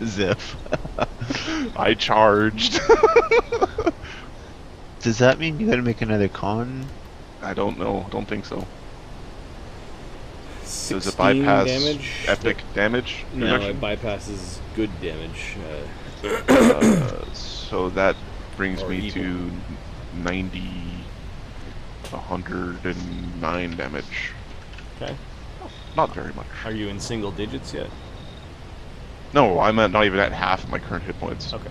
As if. I charged. Does that mean you gotta make another con? I don't know. Don't think so. Does it 16 bypass damage. epic damage? No, reduction? it bypasses good damage. So that brings Or me evil. to 109 damage. Okay. Not very much. Are you in single digits yet? No, I'm at not even at half my current hit points. Okay.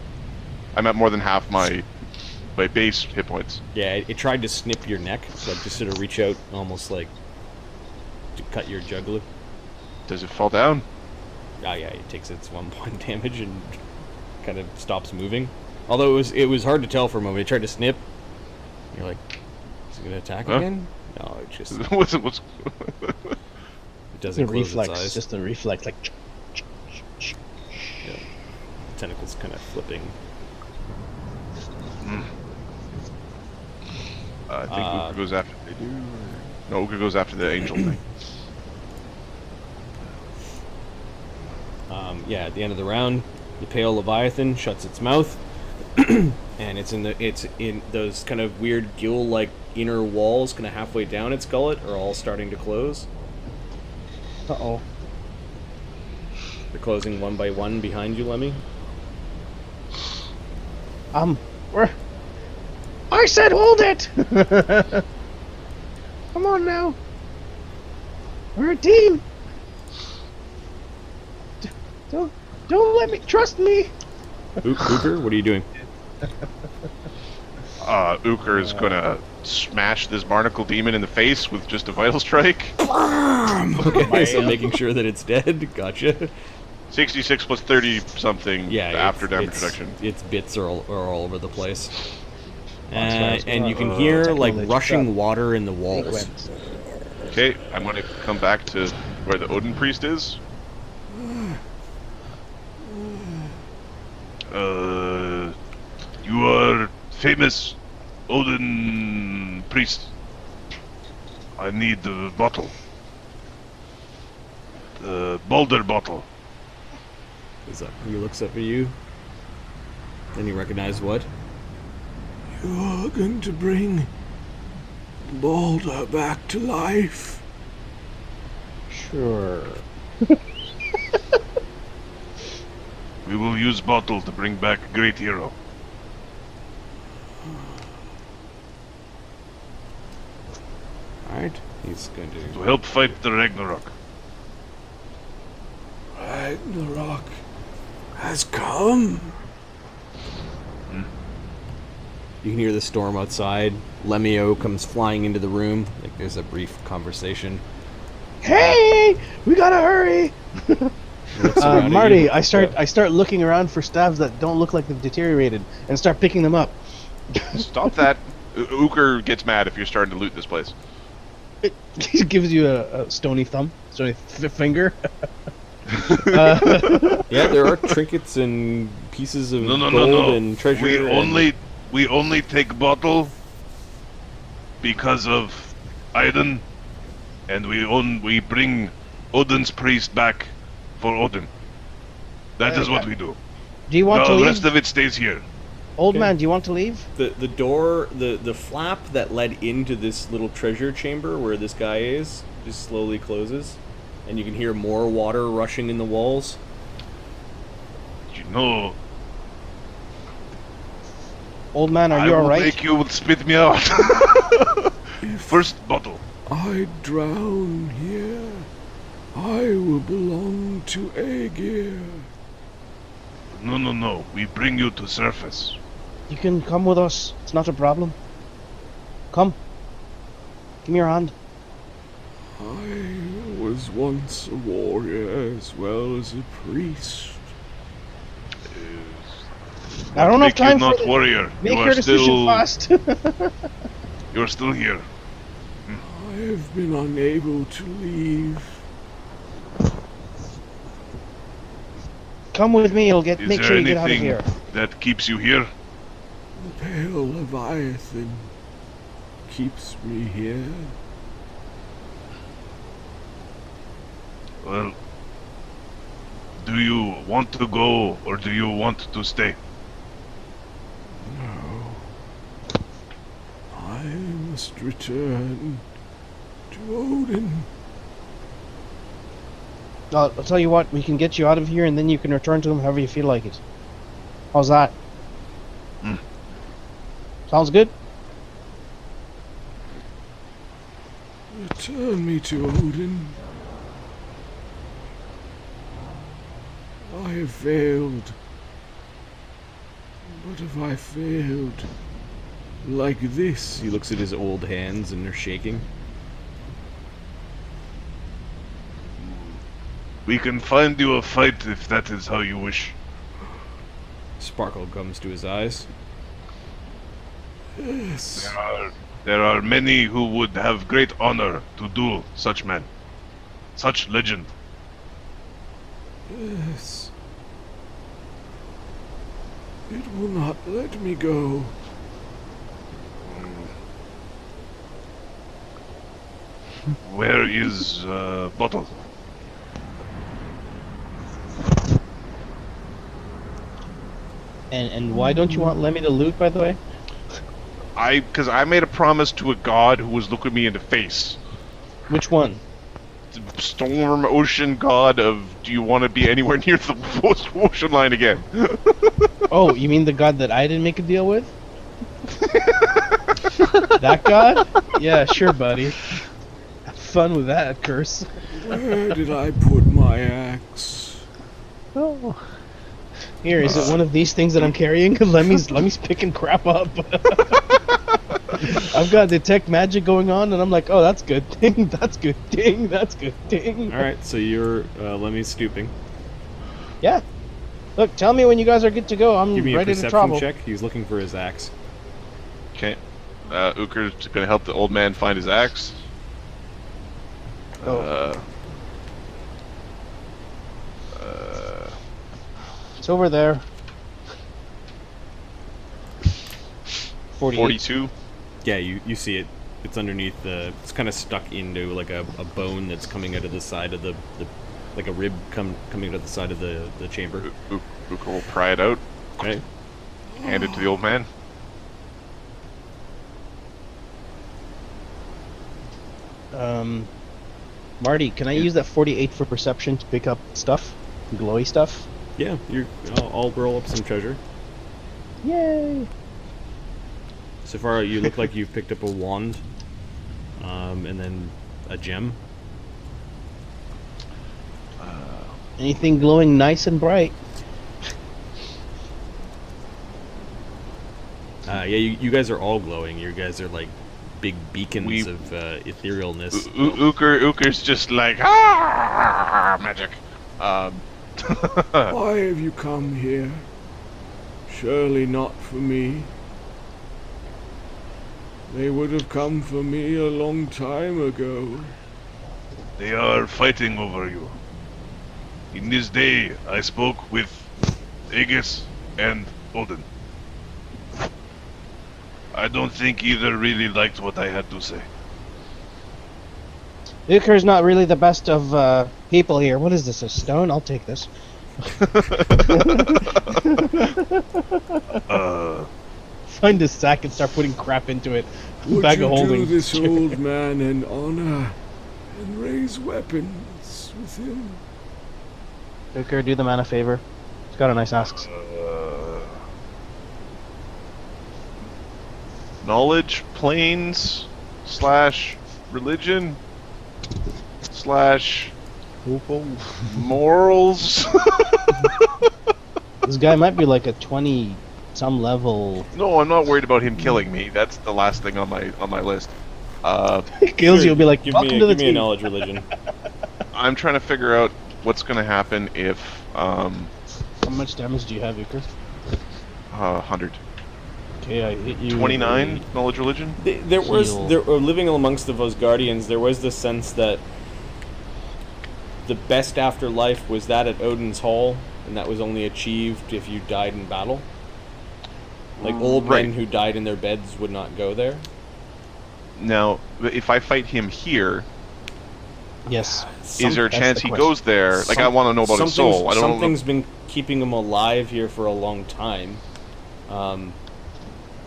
I'm at more than half my base hit points. Yeah, it tried to snip your neck, so like just sort of reach out, almost like to cut your jugular. Does it fall down? Ah, yeah, it takes its 1 point damage and kind of stops moving. Although it was hard to tell for a moment. It tried to snip. You're like, is it gonna attack again? No, it just it what's doesn't It's a close reflex, its eyes. just a reflex, like. Yeah. The tentacles kind of flipping. I think Ukher goes after. They do. No, Ukher goes after the angel thing. Yeah, at the end of the round, the Pale Leviathan shuts its mouth, and it's in those kind of weird gill-like inner walls, kind of halfway down its gullet, are all starting to close. Uh-oh. They're closing one by one behind you, Lemmy. Where? I said hold it! Come on now. We're a team. Don't let me, trust me. Ukher, what are you doing? Ukher is gonna smash this barnacle demon in the face with just a vital strike. Okay, so making sure that it's dead. Gotcha. 66 plus 30 something. Yeah, after damage reduction. Its bits are all over the place. That's And you can what- hear like technology. rushing water in the walls. Okay, I'm gonna come back to where the Odin priest is. You are famous Odin priest. I need the bottle. The boulder bottle. He looks up at you. Then you recognize what? You're going to bring Balder back to life. Sure. We will use bottle to bring back great hero. Alright, he's going To to... help fight the Ragnarok. Ragnarok has come. You can hear the storm outside. Lemmy-O comes flying into the room. Like there's a brief conversation. Hey, we gotta hurry. What's surrounding Marty, you? I start looking around for staves that don't look like they've deteriorated, and start picking them up. Stop that. Ukher gets mad if you're starting to loot this place. He gives you a stony thumb, stony finger. Yeah, there are trinkets and pieces of gold and treasure. We only take bottle because of Aiden, and we bring Odin's priest back for Odin. That is what we do. Do you want to The leave? rest of it stays here. Old Okay. man, do you want to leave? The door, the flap that led into this little treasure chamber where this guy is, just slowly closes, and you can hear more water rushing in the walls. You know, Old man, are I you will alright? make you spit me out. First bottle. I drown here. I will belong to Aegir. No. We bring you to surface. You can come with us. It's not a problem. Come. Give me your hand. I was once a warrior as well as a priest. I don't have Make you time not for this. warrior. Make You your are decision still. fast. You're still here. I have been unable to leave. Come with me. Make Is sure there you get out of anything here. that keeps you here? The Pale Leviathan keeps me here. Well, Do you want to go or do you want to stay? No. I must return to Odin. I'll tell you what, we can get you out of here and then you can return to him however you feel like it. How's that? Mm. Sounds good? Return me to Odin. I have failed. But have I failed like this? He looks at his old hands and they're shaking. We can find you a fight if that is how you wish. Sparkle comes to his eyes. Yes. There are many who would have great honor to duel such men. Such legend. Yes. It will not let me go. Where is Bottle? And why don't you want Lemmy to loot, by the way? Because I made a promise to a god who was looking me in the face. Which one? Storm ocean god of, do you want to be anywhere near the ocean line again? Oh, you mean the god that I didn't make a deal with? That god? Yeah, sure, buddy. Have fun with that, curse. Where did I put my axe? Oh. Here, is it one of these things that I'm carrying? Lemmy's picking crap up. I've got detect magic going on, and I'm like, oh, that's good. Ding, that's good. Ding, that's good. Ding. Alright, so you're Lemmy's stooping. Yeah. Look, tell me when you guys are good to go. I'm Give me a ready to perception travel. check. He was looking for his axe. Okay. Ukher's gonna help the old man find his axe. Oh. It's over there. 48. 42. Yeah, you see it. It's underneath the. It's kind of stuck into like a bone that's coming out of the side of the like a rib coming out of the side of the chamber. Ukher will pry it out, Okay. hand it to the old man. Marty, can I use that 48 for perception to pick up stuff? Glowy stuff? Yeah, I'll roll up some treasure. Yay! So far, you look like you've picked up a wand, and then a gem. Anything glowing nice and bright? Yeah, you guys are all glowing. You guys are like big beacons of etherealness. Ukher's just like, magic. Why have you come here? Surely not for me. They would have come for me a long time ago. They are fighting over you. In this day, I spoke with Aegis and Odin. I don't think either really liked what I had to say. Ukher's not really the best of people here. What is this, a stone? I'll take this. Find a sack and start putting crap into it. Would Bag you of holding. do this old man an honor and raise weapons with him? Ukher, do the man a favor. He's got a nice axe. Knowledge, planes, / religion, / morals. This guy might be like a 20-some level. No, I'm not worried about him killing me. That's the last thing on my list. Kills you, will be like, give welcome me to the give me a team. knowledge religion. I'm trying to figure out what's going to happen if How much damage do you have, Ukher? 100. Okay, I hit you. 29 knowledge religion. There living amongst the Vosgardians, there was the sense that the best afterlife was that at Odin's Hall, and that was only achieved if you died in battle. Like old men who died in their beds would not go there. Now, if I fight him here, Yes. Is there a That's chance the he question. goes there? Like, I want to know about his soul. I don't know. Something's been keeping him alive here for a long time.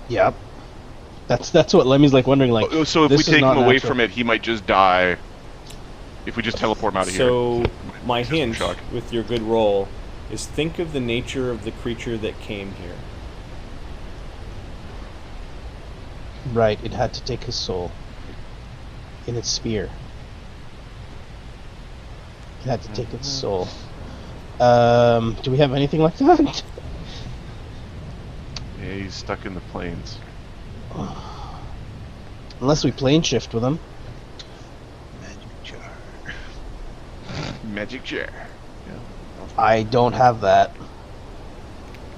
Yep. That's what Lemmy's like wondering. Like, So if we this is take not him away natural. from it, he might just die. If we just teleport him out of here. So, my System hint shock. with your good roll is think of the nature of the creature that came here. Right, it had to take his soul in its spear. It had to take its soul. Do we have anything like that? Yeah, he's stuck in the plains. Unless we plane shift with him. Magic jar. Magic chair. I don't have that.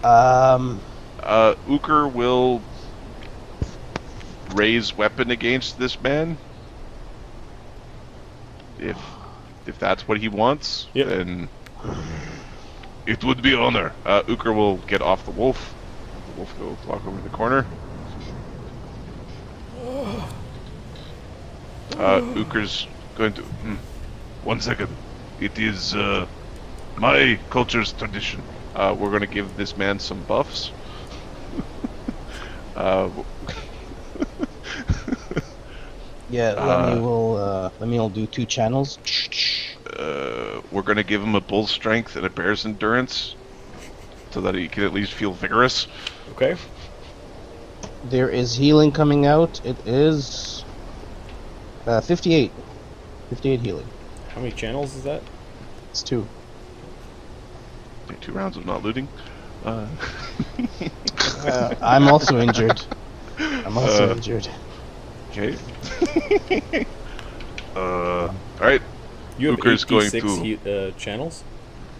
Ukher will raise weapon against this man. If that's what he wants, Yep. then it would be honor. Ukher will get off the wolf. The wolf will walk over to the corner. Ukher's going to... 1 second. It is my culture's tradition. We're going to give this man some buffs. Yeah, Lemmy will do 2 channels. We're going to give him a bull's strength and a bear's endurance, so that he can at least feel vigorous. Okay. There is healing coming out. It is 58. 58 healing. How many channels is that? It's 2. 2 rounds of not looting. I'm also injured. I'm also injured. Okay. Alright. You have Ukher's going 86 to... channels?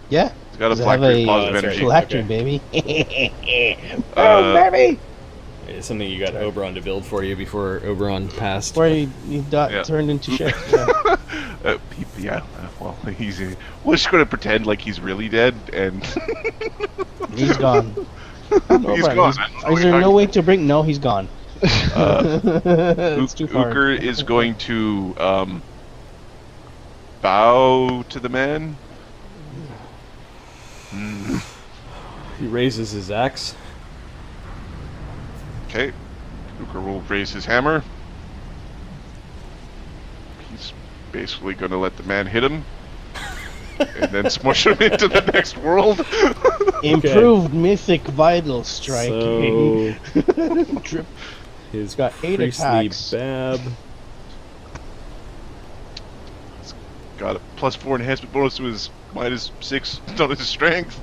Yeah. He's got a 'cause I have black a positive that's energy. full right. action, baby. Uh, baby! It's something you got Oberon to build for you before Oberon passed. Where he Yeah. turned into shit. Yeah. Well, he's... We're just going to pretend like he's really dead, and... He's gone. He's gone. Is there no way to bring... No, he's gone. It's too far. Ukher is going to bow to the man. He raises his axe. Okay. Ukher will raise his hammer. He's basically going to let the man hit him. And then smush him into the next world. Improved mythic vital striking. So Drip. his got 8 priestly attacks. bab. Got a +4 enhancement bonus to his -6 on his strength.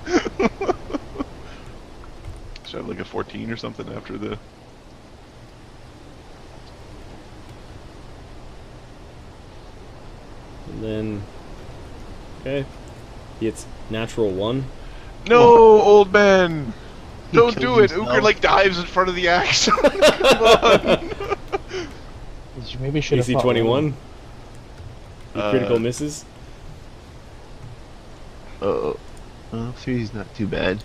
Should have like a 14 or something after the... And then, okay, he hits natural 1. No, old man! He Don't killed do it! himself. Ukher like dives in front of the axe. Come on! Maybe should have AC 21. He critical misses. Uh-oh. 3's not too bad.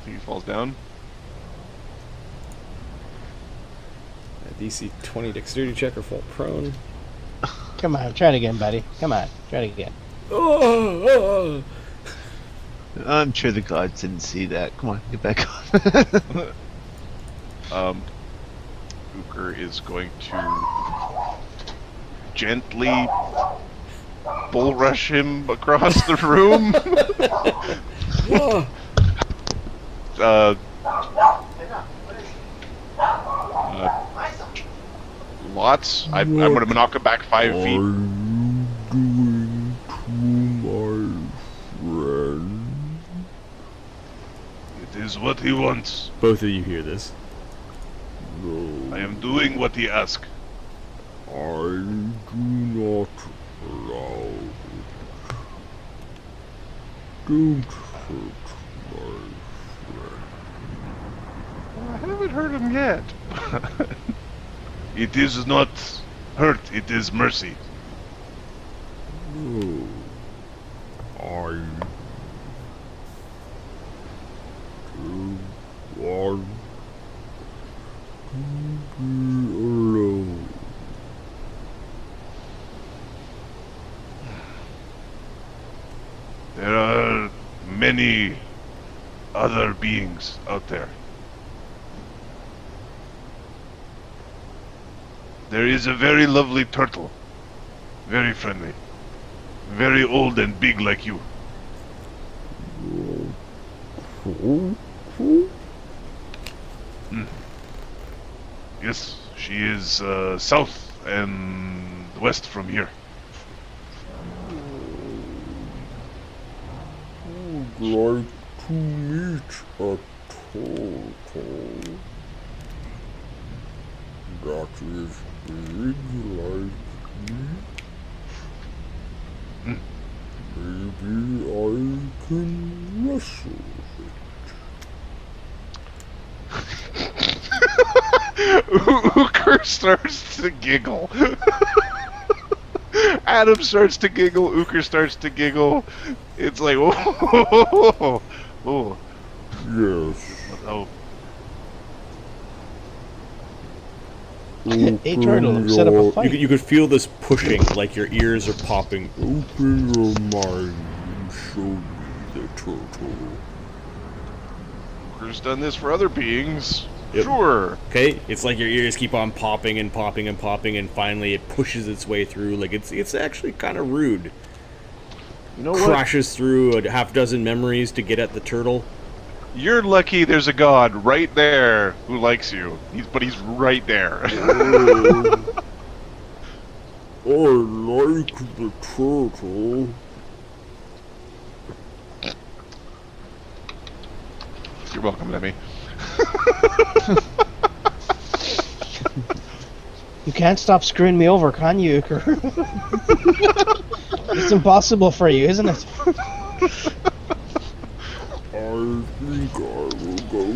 I think he falls down. DC 20 dexterity check or fall prone. Come on, try it again, buddy. Come on, try it again. I'm sure the gods didn't see that. Come on, get back on. Ukher is going to gently bull rush him across the room. Lots. I'm going to knock him back 5 Are feet. you doing to my friend? It is what he wants. Both of you hear this. No, I am doing what he asks. I do not allow it. Don't hurt my friend. I haven't hurt him yet. It is not hurt, it is mercy. No, I do want to be alone. many other beings out there. There is a very lovely turtle. Very friendly. Very old and big like you. Yes, she is south and west from here. I'd like to meet a turtle that is big like me. Maybe I can wrestle Ukher starts to giggle. Adam starts to giggle. Ukher starts to giggle. It's like, whoa, whoa. Yes. Oh, A turtle set up a fight. You could feel this pushing, like your ears are popping. Open your mind and show me the turtle. Ukher's done this for other beings. Yep. Sure. Okay, it's like your ears keep on popping and popping and popping, and finally it pushes its way through. Like it's actually kind of rude. You know what? Crashes through a half dozen memories to get at the turtle. You're lucky there's a god right there who likes you. But he's right there. I like the turtle. You're welcome, Lemmy. You can't stop screwing me over, can you, Ukher? It's impossible for you, isn't it? I think I will go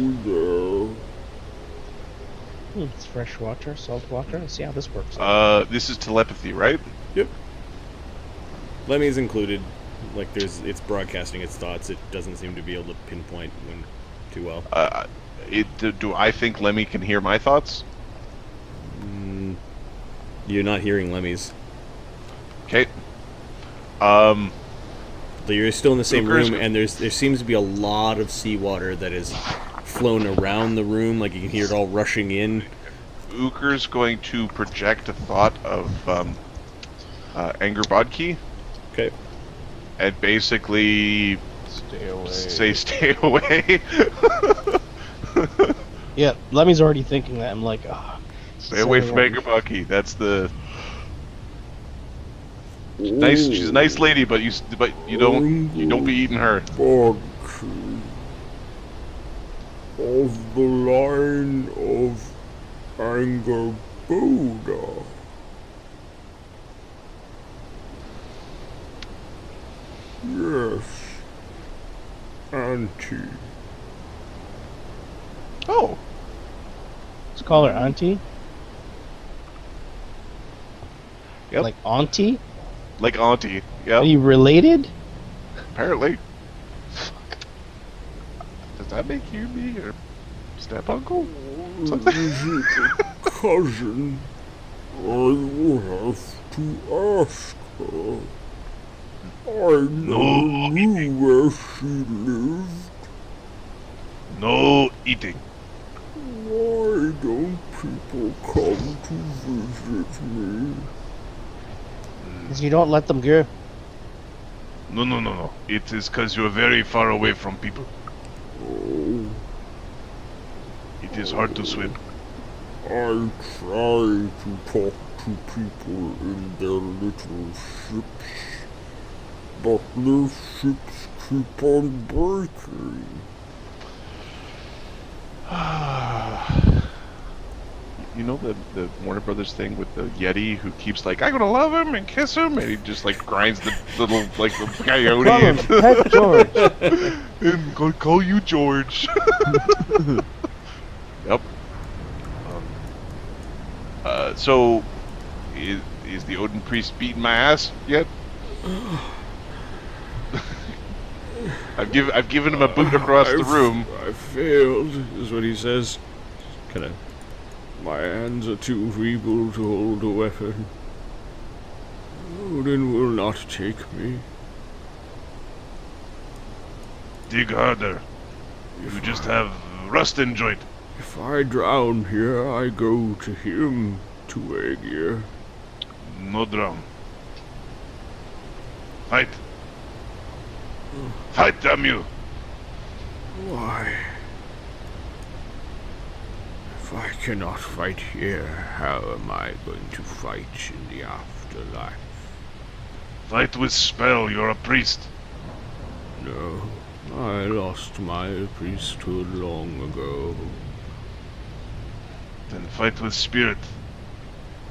there. It's fresh water, salt water. Let's see how this works. This is telepathy, right? Yep. Lemmy's included. Like it's broadcasting its thoughts. It doesn't seem to be able to pinpoint when too well. Do I think Lemmy can hear my thoughts? You're not hearing Lemmy's. Okay. You're still in the same Ukher's- room, and there seems to be a lot of seawater that is flown around the room. Like you can hear it all rushing in. Ukher's going to project a thought of Anger Bodki Okay. and basically Stay away. say stay away. Yeah, Lemmy's already thinking that. I'm like, ah. Stay away from Anger Bodki. That's the nice. She's a nice lady, but you don't be eating her. Bodki of the line of Anger Boda. Yes, Auntie. Oh, Let's call her Auntie. Yep. Like Auntie? like Auntie. Are Yep. you related? Apparently. Does that make you be your step uncle? Something? Visit a cousin. I will have to ask her. I never knew where she lived. No eating. Why don't people come to visit me? Because you don't let them go. No. It is because you're very far away from people. Oh, It is hard to swim. I try to talk to people in their little ships, but their ships keep on breaking. You know the Warner Brothers thing with the Yeti who keeps like, I'm gonna love him and kiss him, and he just like grinds the little like the coyote Call him Pet George. and go call you George. Yep. So is the Odin priest beating my ass yet? I've given him a boot across the room. I failed, is what he says. Kind of. My hands are too feeble to hold a weapon. Odin will not take me. dig harder. You just have rust in joint. If I drown here, I go to him, to Aegir. No drown. Fight. Fight, damn you. Why? If I cannot fight here, how am I going to fight in the afterlife? Fight with spell, you're a priest. No, I lost my priesthood long ago. Then fight with spirit.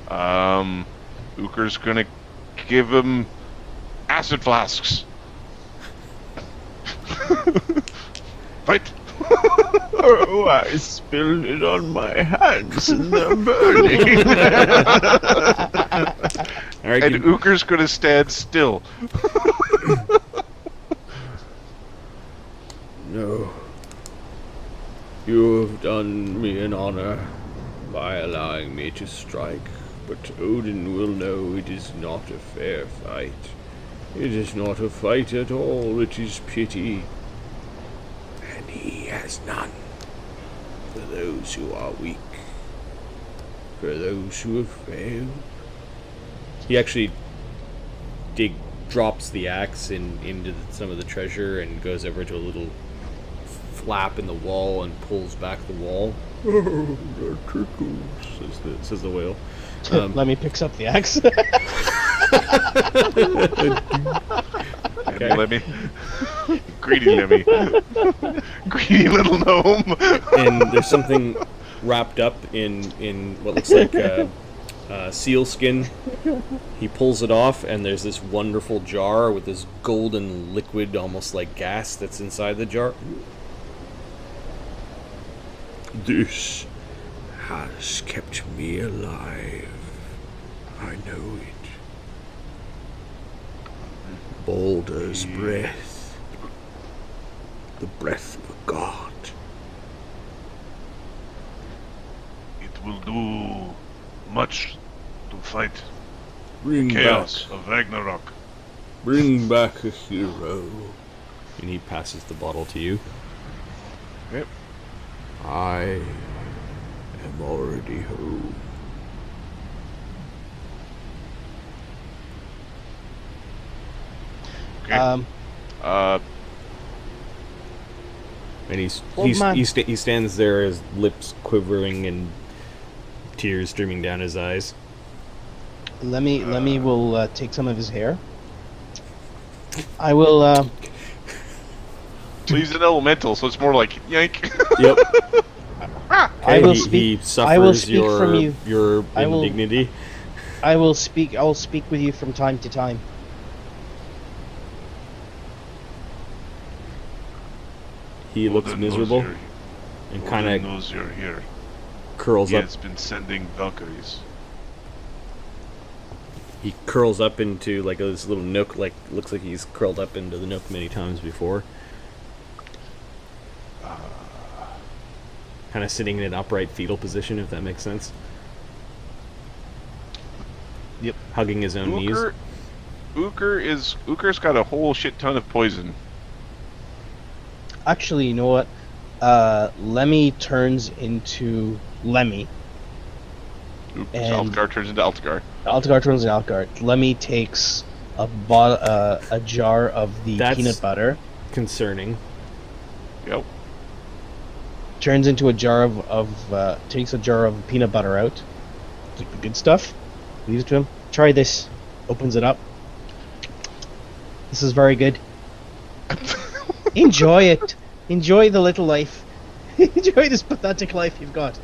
Ukher's gonna give him acid flasks. Fight! Oh, I spilled it on my hands and they're burning. Alright, And Ukher's gonna stand still. No. You have done me an honor by allowing me to strike, but Odin will know it is not a fair fight. It is not a fight at all, it is pity. And he has none. For those who are weak. For those who have failed. he actually drops the axe into some of the treasure and goes over to a little flap in the wall and pulls back the wall. Oh, that tickles. Says the whale. Lemmy picks up the axe. Okay. Lemmy. Greedy Lemmy. Greedy little gnome. And there's something wrapped up in what looks like seal skin. He pulls it off, and there's this wonderful jar with this golden liquid, almost like gas, that's inside the jar. This has kept me alive. I know it. Baldur's breath. The breath of a god. It will do much to fight Bring chaos back, of Ragnarok. bring back a hero. And he passes the bottle to you. Yep. I am already home. Okay. And Old man. he stands there, his lips quivering and tears streaming down his eyes. Lemmy will take some of his hair. I will. He's an elemental, so it's more like yank. Yep. I will he speak. suffers I will speak from you. your I will- indignity. I will speak. I will speak with you from time to time. He looks Odin knows miserable you're- and Odin kind of knows you're here. curls He up. has been sending Valkyries. He curls up into like this little nook, like looks like he's curled up into the nook many times before. Kind of sitting in an upright fetal position, if that makes sense. Yep. Hugging his own knees. Ukher's got a whole shit ton of poison. Actually, you know what? Lemmy turns into Lemmy. Oops, And- Altagar turns into Altagar. Altagar turns into Altagar. Lemmy takes a jar of the That's- peanut butter, Concerning. Yep. turns into a jar takes a jar of peanut butter out, like the good stuff, leaves it to him. Try this. Opens it up. This is very good. Enjoy it. Enjoy the little life. Enjoy this pathetic life you've got.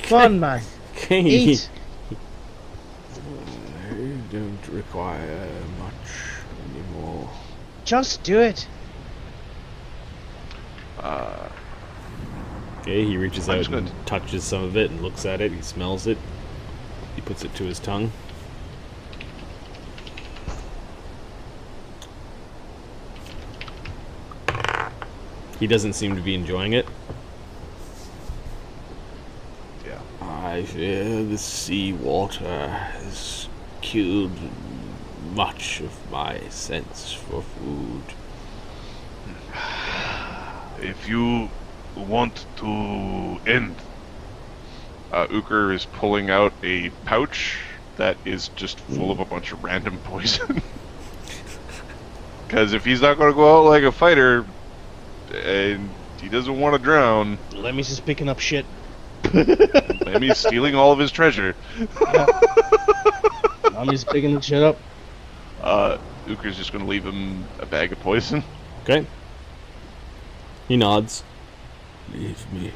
Come on, man. Okay. Eat. I don't require much anymore. Just do it. Okay, he reaches I'm out just and gonna- touches some of it and looks at it. He smells it. He puts it to his tongue. He doesn't seem to be enjoying it. Yeah. I fear the sea water has killed much of my sense for food. if you want to end, Ukher is pulling out a pouch that is just full of a bunch of random poison. Because if he's not going to go out like a fighter, and he doesn't want to drown, Lemmy's just picking up shit. Lemmy's stealing all of his treasure. I'm just picking the shit up. Ukher's just going to leave him a bag of poison. Okay. He nods. Leave me.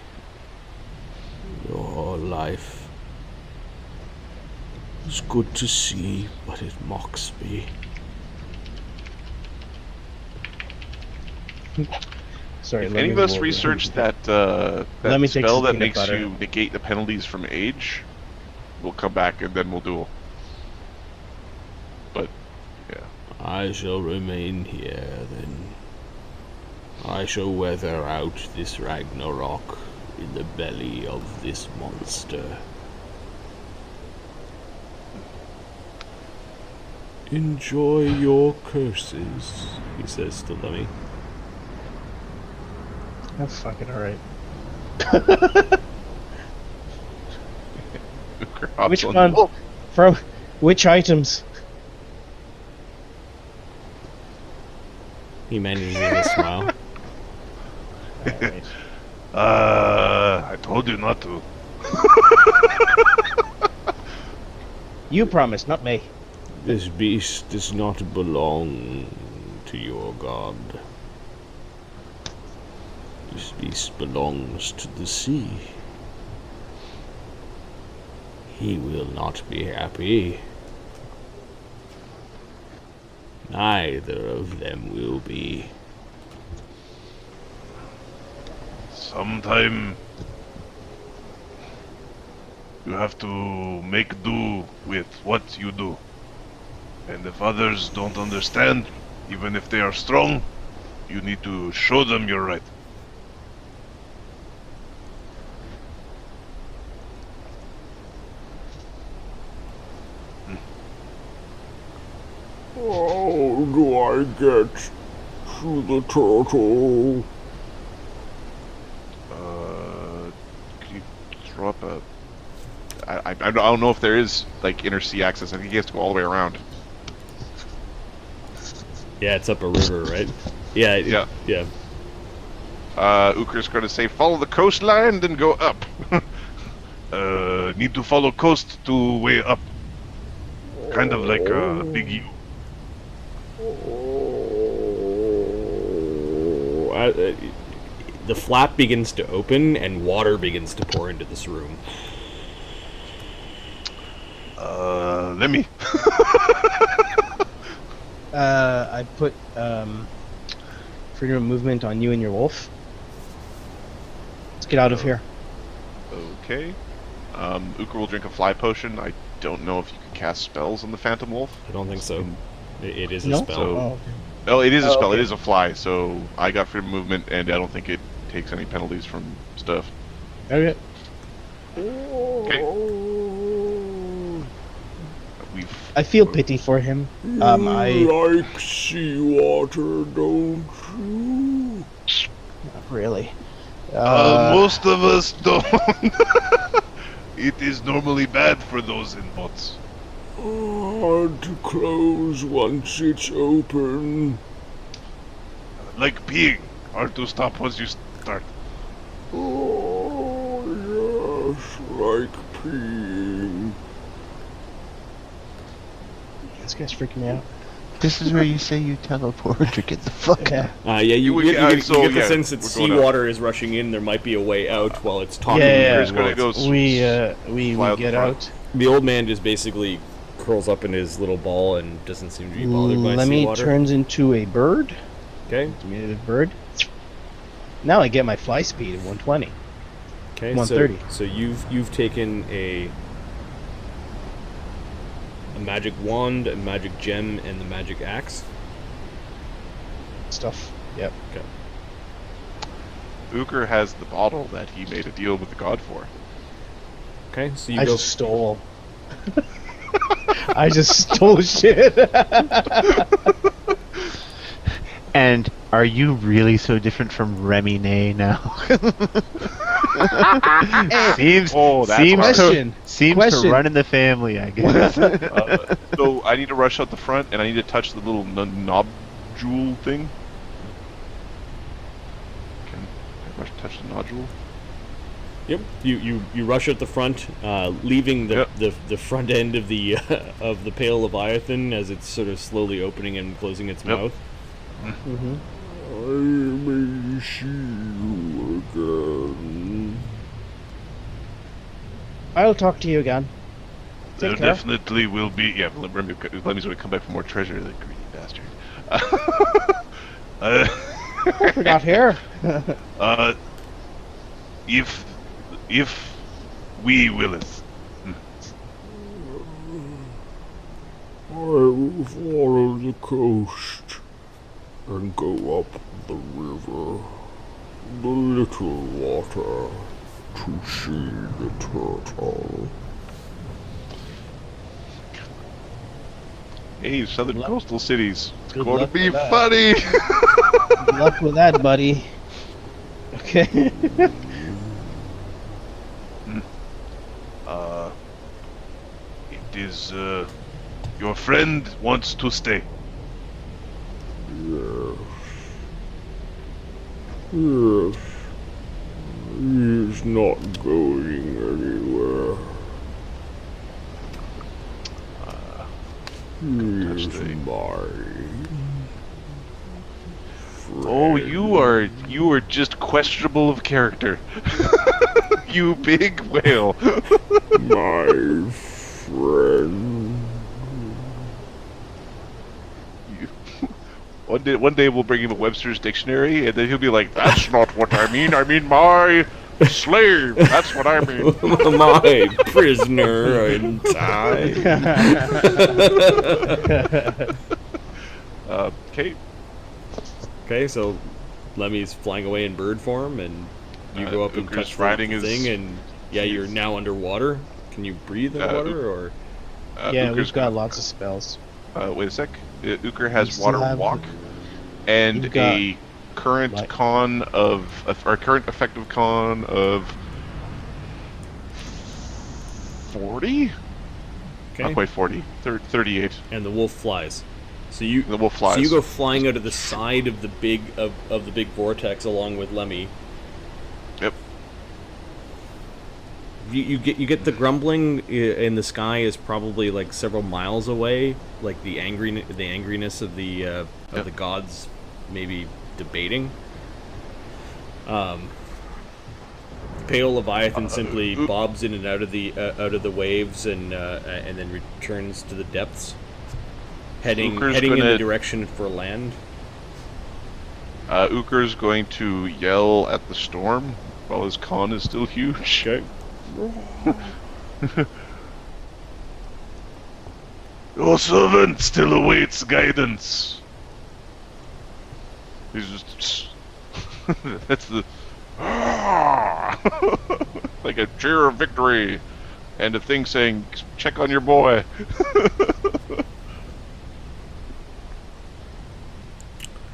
Your life is good to see, but it mocks me. Sorry, If any of us research that Let me take spell some that peanut makes butter. you negate the penalties from age, we'll come back and then we'll duel. But, yeah. I shall remain here, then. I shall weather out this Ragnarok in the belly of this monster. Enjoy your curses, he says to Lemmy. Oh, fucking alright. Ukher hops Which on one? the- From which items? He manages a smile. Alright. I told you not to. You promised, not me. This beast does not belong to your god. This beast belongs to the sea. He will not be happy. Neither of them will be. Sometime you have to make do with what you do. And if others don't understand, even if they are strong, you need to show them you're right. How do I get to the turtle? Can you throw up a... I don't know if there is, like, inner sea access. I think he has to go all the way around. Yeah, it's up a river, right? Yeah. Yeah. Yeah. Ukher's going to say, follow the coastline, then go up. Need to follow coast to way up. Kind of like a big U. The flap begins to open and water begins to pour into this room. Let me. I put freedom of movement on you and your wolf. Let's get out of here. Okay. Ukher will drink a fly potion. I don't know if you can cast spells on the Phantom Wolf. I don't think so. It is a No? spell. So- Oh, Oh, it is a Oh, spell. okay. It is a fly, so I got freedom of movement, and I don't think it takes any penalties from stuff. okay. Okay. We've... I feel pity for him. I like seawater, don't you? not really. Most of us don't. It is normally bad for those in boats. Hard to close once it's open. Like peeing. Hard to stop once you start. Oh, yes, like peeing. This guy's freaking me out. This is where you say you teleport or get the fuck out. Yeah. Yeah, you would- get, yeah, you get, so, you get the yeah, sense that we're going seawater is rushing in. There might be a way out while it's talking. Yeah, Ukher's gonna go We fly out the get front. out. The old man just basically curls up in his little ball and doesn't seem to be bothered by Lemmy seawater. turns into a bird. Okay. Diminutive bird. Now I get my fly speed of 120. Okay. 130. So you've taken a magic wand, a magic gem, and the magic axe. Stuff. Yep. Okay. Ukher has the bottle that he made a deal with the god for. Okay. So you I go. just stole. I just stole shit. And Are you really so different from Remy Nay now? seems Oh, that's seems hard. Question. seems Question. to run in the family, I guess. So I need to rush out the front, and I need to touch the little nodule thing. Can I rush touch the nodule? Yep. You rush at the front, leaving the, Yep. the front end of the of the Pale Leviathan as it's sort of slowly opening and closing its Yep. mouth. Mm-hmm. I may see you again. I'll talk to you again. There Take care. definitely will be. Yeah, Lemmy's going to come back for more treasure, the greedy bastard. I forgot hair. If we willeth. I will follow the coast and go up the river, the little water, to see the turtle. Hey, southern Luck. coastal cities. It's Good going to luck be with that. funny. Good luck with that, buddy. Okay. It is, your friend wants to stay. Yes. Yes. He's not going anywhere. He's the- mine. Oh, you are just questionable of character. You big whale. My friend. One day we'll bring him a Webster's dictionary, and then he'll be like, "That's not what I mean. I mean my slave. That's what I mean." My prisoner in time. Okay. Okay, so Lemmy's flying away in bird form, and you go up and Ukher's touch the riding his- thing, and yeah, you're now underwater. Can you breathe in water, or Yeah, Ukher's we've got lots of spells. Wait a sec. Ukher We has still water have- walk, and You've got a current light. con of or current effective con of 40. Not okay? quite 40. 38. And the wolf flies. So you The wolf flies. So you go flying out of the side of the big of the big vortex along with Lemmy. Yep. You get the grumbling in the sky is probably like several miles away, like the angriness of the Yep. the gods maybe debating. Pale Leviathan simply bobs in and out of the waves and then returns to the depths, heading Ukher's in the gonna- direction for land. Ukher's going to yell at the storm while his con is still huge. Okay. Your servant still awaits guidance. He's just. That's the. Like a cheer of victory. And a thing saying, check on your boy.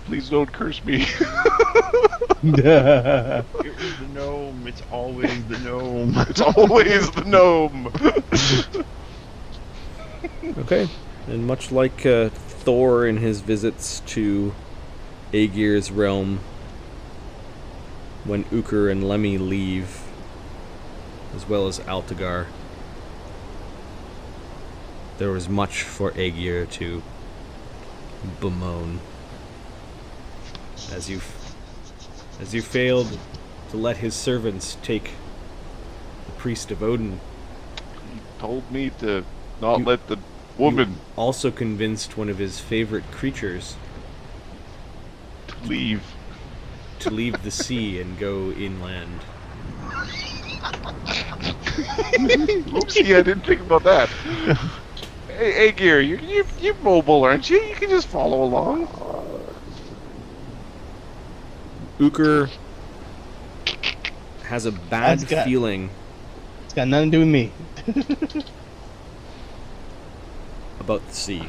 Please don't curse me. It was the gnome. It's always the gnome. It's always the gnome. Okay. And much like Thor in his visits to Aegir's realm, when Ukher and Lemmy leave, as well as Altagar, there was much for Aegir to bemoan. As you failed to let his servants take the priest of Odin, He told me to not You- let the woman you also convinced one of his favorite creatures leave. to leave the sea and go inland. Oopsie, I didn't think about that. Hey, Aegir, you're mobile, aren't you? You can just follow along. Ukher has a bad That's got- feeling It's got nothing to do with me. about the sea.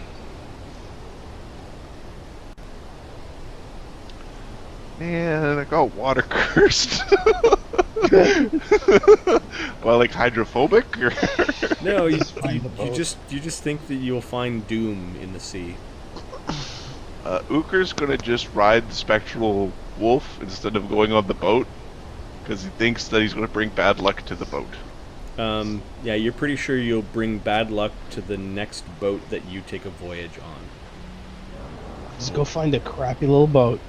Man, I got water cursed. Well, like hydrophobic? Or No, you, find the boat. you just think that you'll find doom in the sea. Ukher's gonna just ride the spectral wolf instead of going on the boat because he thinks that he's gonna bring bad luck to the boat. Yeah, you're pretty sure you'll bring bad luck to the next boat that you take a voyage on. Just go find a crappy little boat.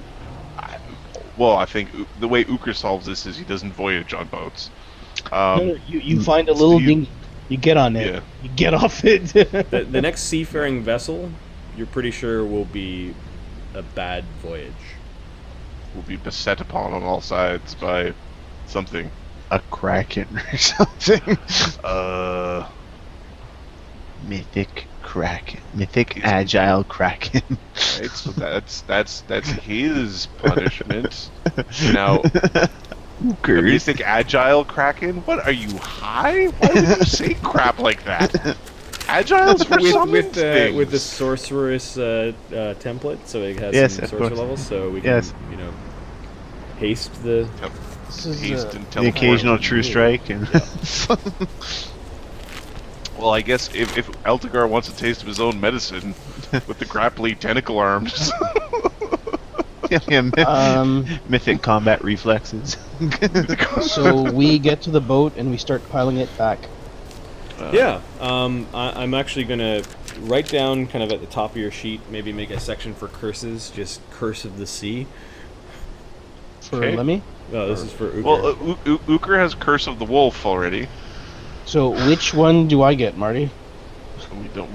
Well, I think the way Ukher solves this is he doesn't voyage on boats. No, you find a little you- dinghy. You get on it. Yeah. You get off it. The next seafaring vessel, you're pretty sure will be a bad voyage. Will be beset upon on all sides by something. A kraken or something. Mythic kraken. Mythic agile kraken. Right? So that's his punishment. Now, a Ukher. mythic agile kraken? What are you high? Why would you say crap like that? Agile's for some with things. the sorceress template, so it has Yes, some of sorcerer course. levels, so we can Yes. haste the. This is, Haste and The teleport. occasional true strike and Well, I guess if Altagar wants a taste of his own medicine with the grapply tentacle arms. mythic combat reflexes. so we get to the boat and we start piling it back. I'm actually gonna write down kind of at the top of your sheet, maybe make a section for curses, just curse of the sea. For Okay. Lemmy. Oh, this is for Ukher. Well, Ukher has Curse of the Wolf already. So which one do I get, Marty? We don't.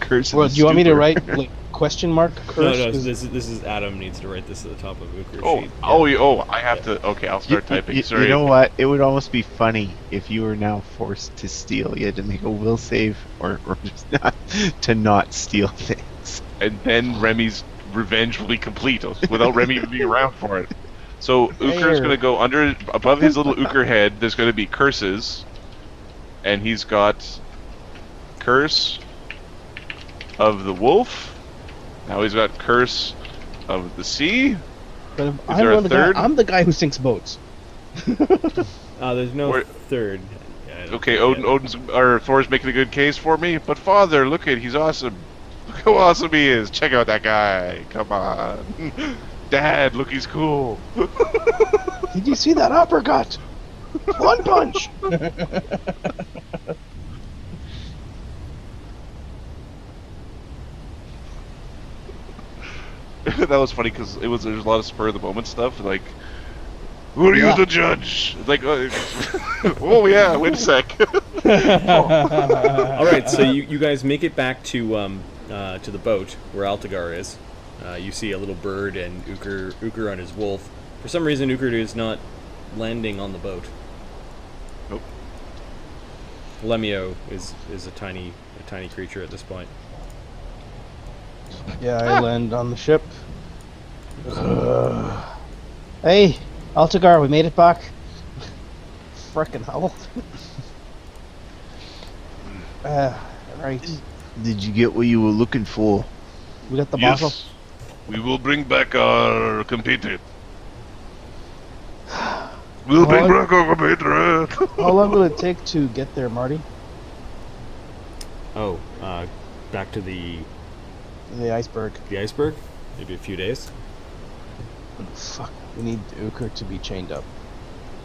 Curse. Well, do you want me to write like question mark no, curse? no, 'Cause this is Adam needs to write this at the top of Ukher's Oh, sheet. I have to. Okay, I'll start typing. Sorry. You know what? It would almost be funny if you were now forced to steal. You had to make a will save, or just not to not steal things. And then Remy's revenge will be complete without Remy even being around for it. So Ukher's gonna go above his little Ukher head. There's gonna be curses, and he's got curse of the wolf. Now he's got curse of the sea. But if there a I'm third? I'm the guy who sinks boats. There's no Where- third. Yeah, I don't Okay, think Odin's or Thor's making a good case for me. But Father, look at he's awesome. Look how awesome he is. Check out that guy. Come on. Dad, look, he's cool. Did you see that uppercut? One punch. That was funny because there's a lot of spur of the moment stuff. Like, who are Yeah. you to judge? Like, oh yeah, wait a sec. All right, so you guys make it back to the boat where Altagar is. You see a little bird and Ukher on his wolf. For some reason, Ukher is not landing on the boat. Nope. Lemmy-O is a tiny creature at this point. Yeah, I land on the ship. Hey, Altagar, we made it back. Frickin' hell. Right. Did you get what you were looking for? We got the bottle. Yes, we will bring back our compatriot. We'll bring Alright. back our compatriot. How long will it take to get there, Marty? Oh, back to the The iceberg. Maybe a few days. Fuck. We need Ukher to be chained up.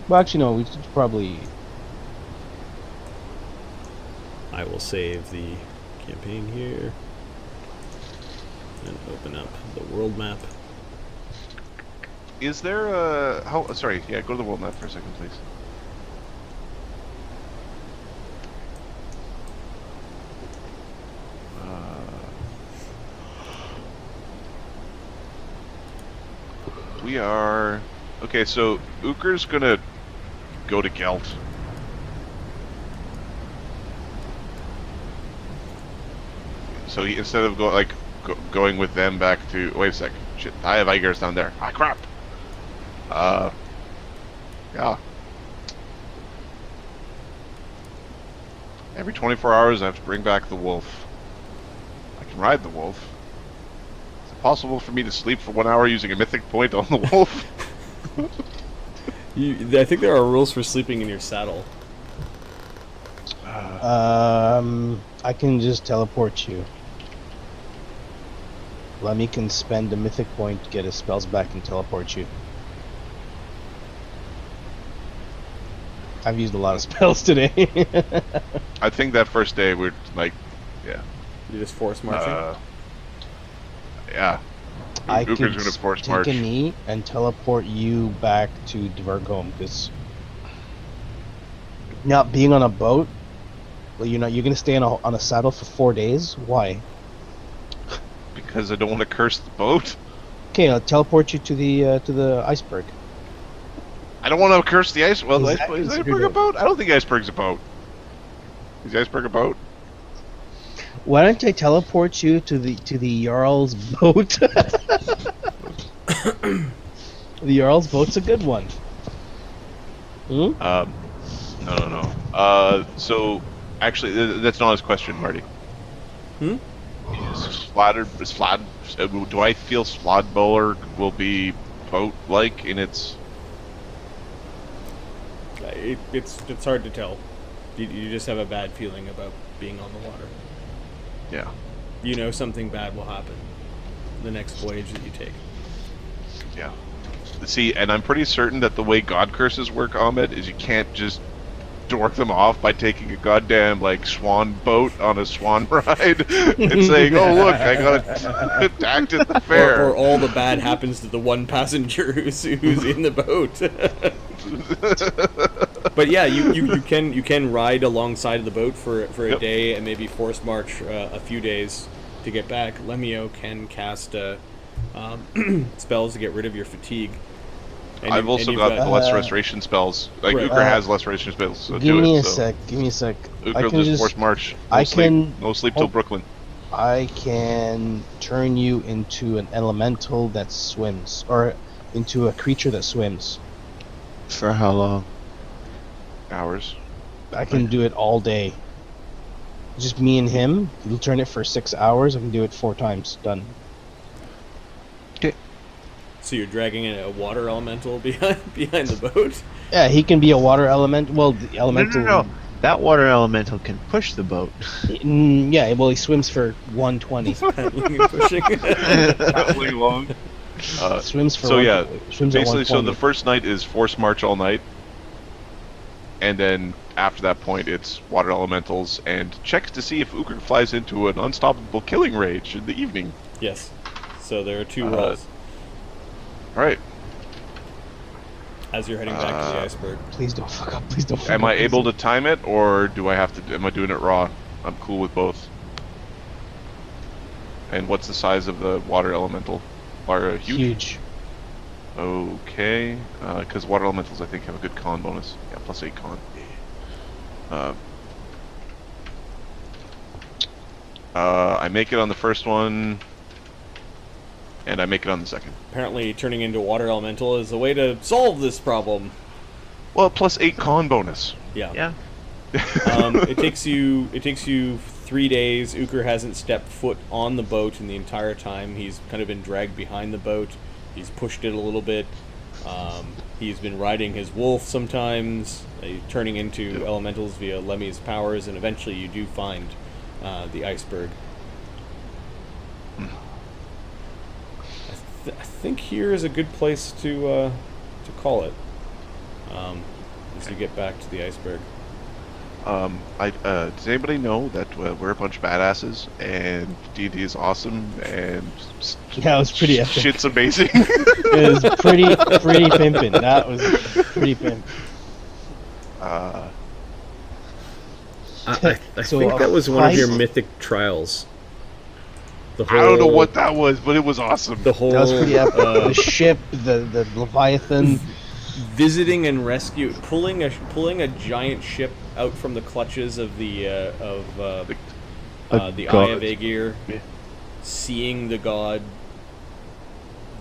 Well, actually, no. We should probably. I will save the campaign here and open up the world map. Is there a Sorry, yeah. Go to the world map for a second, please. We are okay. So Ukher's gonna go to Gelt. So he, instead of going with them back to wait a sec, shit, Eye of Aegir's down there. Ah, crap. Yeah. Every 24 hours, I have to bring back the wolf. I can ride the wolf. possible for me to sleep for 1 hour using a mythic point on the wolf? I think there are rules for sleeping in your saddle. I can just teleport you. Lemmy can spend a mythic point to get his spells back and teleport you. I've used a lot of spells today. I think that first day we're like, yeah. You just force marching. Yeah. I Ukher's could gonna force take march. a knee and teleport you back to Dvargom, because not being on a boat, well, you're gonna stay on a saddle for 4 days. Why? Because I don't want to curse the boat. Okay, I'll teleport you to the iceberg. I don't want to curse the ice. Well, Is that is the considered iceberg a boat? I don't think iceberg's a boat. Is the iceberg a boat? Why don't I teleport you to the Jarl's boat? The Jarl's boat's a good one. Hmm? No. So, actually, that's not his question, Marty. Hmm? Do I feel Slodbowler will be boat-like in its... It's hard to tell. You just have a bad feeling about being on the water. Yeah. You know something bad will happen the next voyage that you take. Yeah. See, and I'm pretty certain that the way god curses work, Ahmed, is you can't just dork them off by taking a goddamn, like, swan boat on a swan ride and saying, oh, look, I got attacked at the fair. Or all the bad happens to the one passenger who's in the boat. But yeah, you can ride alongside of the boat for a Yep. day and maybe force march a few days to get back. Lemmy-O can cast spells to get rid of your fatigue. And I've also got the less restoration spells. Like, right. Ukher has less restoration spells, so Give do me it. a So. sec. Give me a sec. Ukher I will can just force march. No I sleep. can- No sleep till oh. Brooklyn. I can turn you into an elemental that swims, or into a creature that swims. For how long? Hours. I can do it all day. Just me and him. You'll turn it for 6 hours. I can do it 4 times. Done. So you're dragging in a water elemental behind the boat? Yeah, he can be a water element. Well, the elemental. No. That water elemental can push the boat. Yeah, well, he swims for 120. Pushing. Traveling long. Swims for So one- yeah, swims at basically, so 120. the first night is force march all night, and then after that point, it's water elementals and checks to see if Ukher flies into an unstoppable killing rage in the evening. Yes. So there are 2 rolls All right. as you're heading back to the iceberg. Please don't fuck up. Please don't fuck up. Am I please able don't. to time it, or do I have to? Am I doing it raw? I'm cool with both. And what's the size of the water elemental? Are huge? Huge. Okay, because water elementals I think have a good con bonus. Yeah, +8 con. I make it on the first one, and I make it on the second. Apparently, turning into a water elemental is a way to solve this problem. Well, +8 con bonus. Yeah. Yeah. It takes you 3 days. Ukher hasn't stepped foot on the boat in the entire time. He's kind of been dragged behind the boat. He's pushed it a little bit. He's been riding his wolf sometimes, turning into elementals via Lemmy's powers, and eventually you do find the iceberg. I think here is a good place to call it as you get back to the iceberg. Does anybody know that we're a bunch of badasses and D&D is awesome and Yeah, it was pretty epic. shit's amazing? It was pretty pimpin'. That was pretty pimp. I So think a that was one of your fight- mythic trials. The I don't know what that was, but it was awesome. The whole That was pretty epic. The ship, the Leviathan. Visiting and pulling a giant ship out from the clutches of the Eye god. of Aegir, Yeah. seeing the god,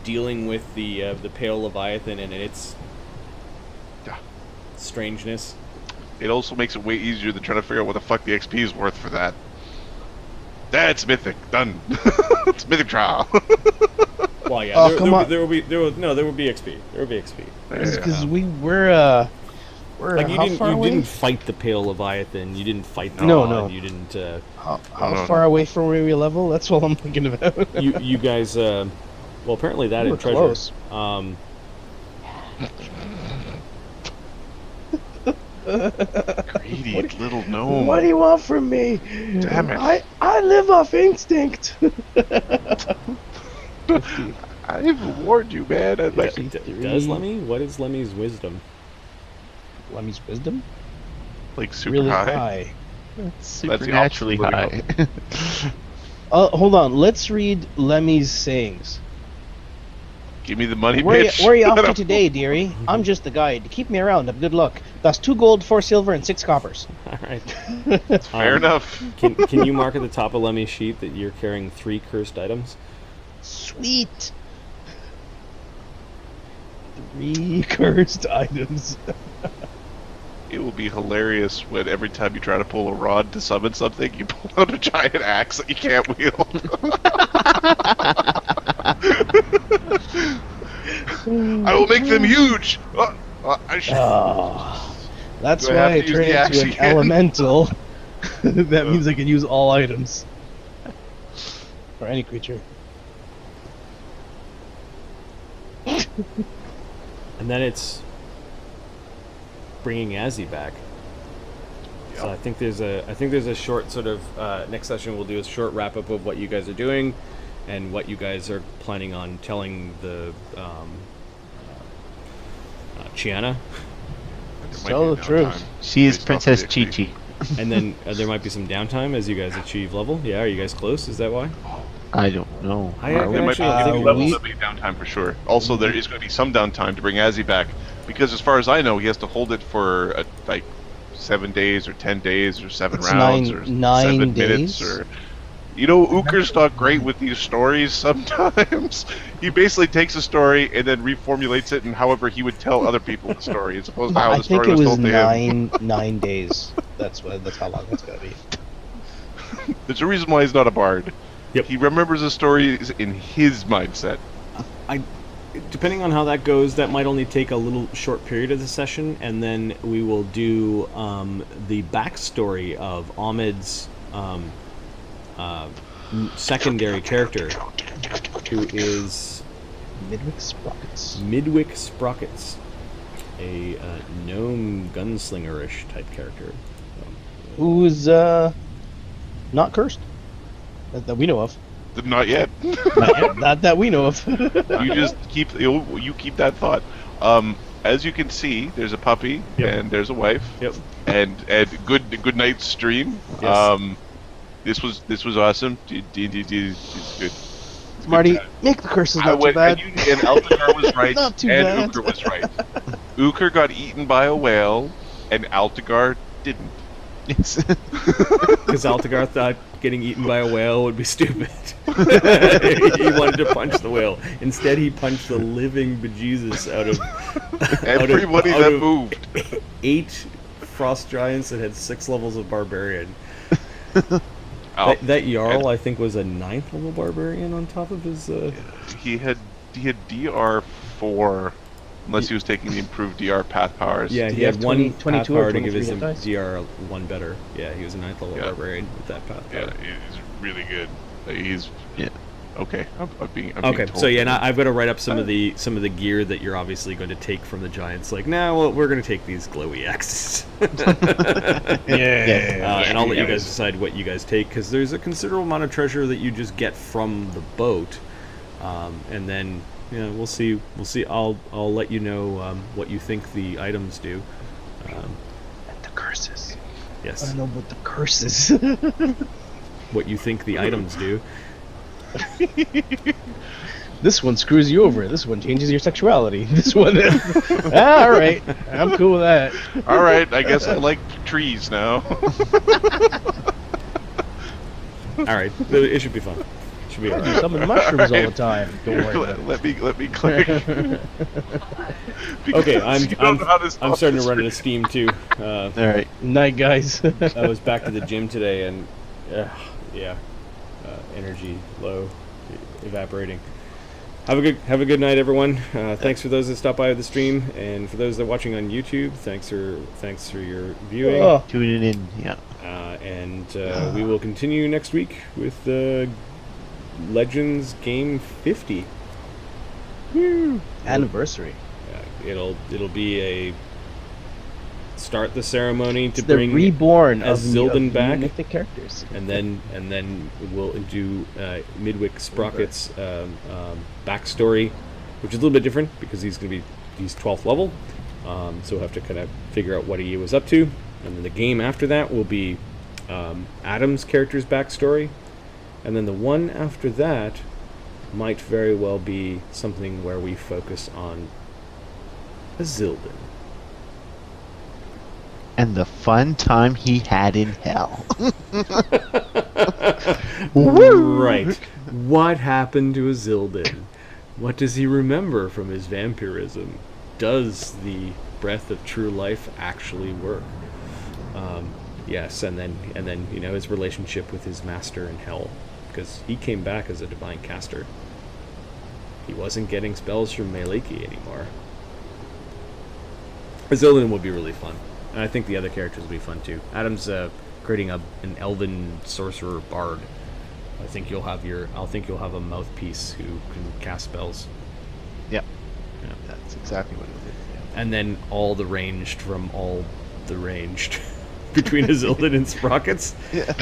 dealing with the Pale Leviathan and its Yeah. strangeness. It also makes it way easier than trying to figure out what the fuck the XP is worth for that. That's mythic. Done. It's mythic trial. Well, yeah. Oh, come on. There will be XP. There will be XP. Because we're Like you how didn't far away? fight the Pale Leviathan. You didn't fight the No, god, no. You didn't. How far away from where we level? That's what I'm thinking about. You guys. Well, apparently that We're in treasure. close. Greedy little gnome. What do you want from me? Damn it. I live off instinct. I've warned you, man. I'd like Does Lemmy? What is Lemmy's wisdom? Lemmy's wisdom? like super Really high. high. Supernaturally opposite high. of Hold on. Let's read Lemmy's sayings. Give me the money, Where bitch. are you off to today, dearie? I'm just the guide. Keep me around. Have good luck. That's 2 gold, 4 silver, and 6 coppers. All right. Fair enough. Can you mark at the top of Lemmy's sheet that you're carrying 3 cursed items? Sweet. 3 cursed items. It will be hilarious when every time you try to pull a rod to summon something, you pull out a giant axe that you can't wield. I will make them huge. That's Do I why have I to use turn the axe into an again? elemental. That means I can use all items. For any creature. And then it's bringing Azzy back. So I think there's a short sort of next session we'll do a short wrap up of what you guys are doing and what you guys are planning on telling the Chiana. Tell the truth. She is Based off Princess of Chi the Chi. And then there might be some downtime as you guys achieve level. Yeah, are you guys close? Is that why? I don't know. I There might be actually- getting levels that be downtime for sure. Also, there is going to be some downtime to bring Azzy back, because as far as I know, he has to hold it for like 7 days or 10 days or 7 It's rounds nine- or nine 7 minutes days? or. You know, Ukher's not great with these stories sometimes. He basically takes a story and then reformulates it in however he would tell other people the story, as opposed to how I the think story it was was told to him. 9 days. That's how long it's gonna be. There's a reason why he's not a bard. Yep. He remembers the stories in his mindset. Depending on how that goes, that might only take a little short period of the session, and then we will do the backstory of Ahmed's secondary character, who is Midwick Sprockets. Midwick Sprockets, a gnome gunslingerish type character. Who's not cursed. That we know of. Not yet. Not that we know of. You just keep you keep that thought. As you can see, there's a puppy Yep. and there's a wife. Yep. And good night's stream. Yes. This was awesome. D&D is good. Marty, time. make the curses I not too went, bad. and Altagar was right, Not too and bad. Ukher was right. Ukher got eaten by a whale, and Altagar didn't. Because Altagar thought getting eaten by a whale would be stupid. He wanted to punch the whale. Instead, he punched the living bejesus out of Everybody out that of moved. 8 frost giants that had 6 levels of barbarian. Oh, That Jarl, I think, was a 9th level barbarian on top of his. he had DR 4, unless he was taking the improved DR path powers. Yeah, Did he he had have one 20 path 22 or power to give his 23 dice? DR 1 better. Yeah, he was a 9th level Yeah. barbarian with that path power. Yeah, he's really good. He's Yeah. okay. I'm being Okay, told. so yeah, now I've got to write up some of the gear that you're obviously going to take from the giants. Like, well, we're going to take these glowy axes, and I'll let you guys decide what you guys take, because there's a considerable amount of treasure that you just get from the boat, and then we'll see. I'll let you know what you think the items do. The curses. I Yes, don't know about the curses. what you think the items do. This one screws you over. This one changes your sexuality. This one. All right, I'm cool with that. All right, I guess I like trees now. All right, it should be fun. It should be all right. Summon mushrooms all the time. Don't worry about it. let me click. Okay, I'm You don't know how to stop starting to this run out video. of steam too. All right. Night, guys. I was back to the gym today, and yeah, energy low, evaporating. Have a good night, everyone. Thanks for those that stopped by the stream, and for those that are watching on YouTube, thanks for your viewing. Oh. Tuning in, yeah. And we will continue next week with Legends Game 50. Woo! Anniversary. It'll be a start the ceremony to It's the bring reborn of Zildin of back, mythic characters. and then we'll do Midwick Sprocket's backstory, which is a little bit different because he's 12th level, so we'll have to kind of figure out what he was up to. And then the game after that will be Adam's character's backstory, and then the one after that might very well be something where we focus on Zildin. And the fun time he had in hell. Right. What happened to Zildin? What does he remember from his vampirism? Does the breath of true life actually work? Yes, and then his relationship with his master in hell, because he came back as a divine caster. He wasn't getting spells from Maleki anymore. Zildin will be really fun. And I think the other characters will be fun too. Adam's creating an elven sorcerer bard. I think you'll have a mouthpiece who can cast spells. Yep. Yeah. That's exactly what it is. Yeah. And then all the ranged from all the ranged between Zildin and Sprockets. Yeah.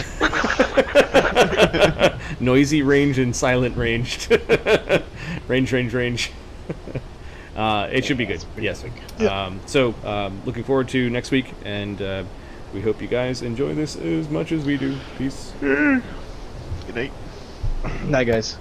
Noisy range and silent ranged. range. It should be good. Yes. So looking forward to next week, and we hope you guys enjoy this as much as we do. Peace. Good night. Night, guys.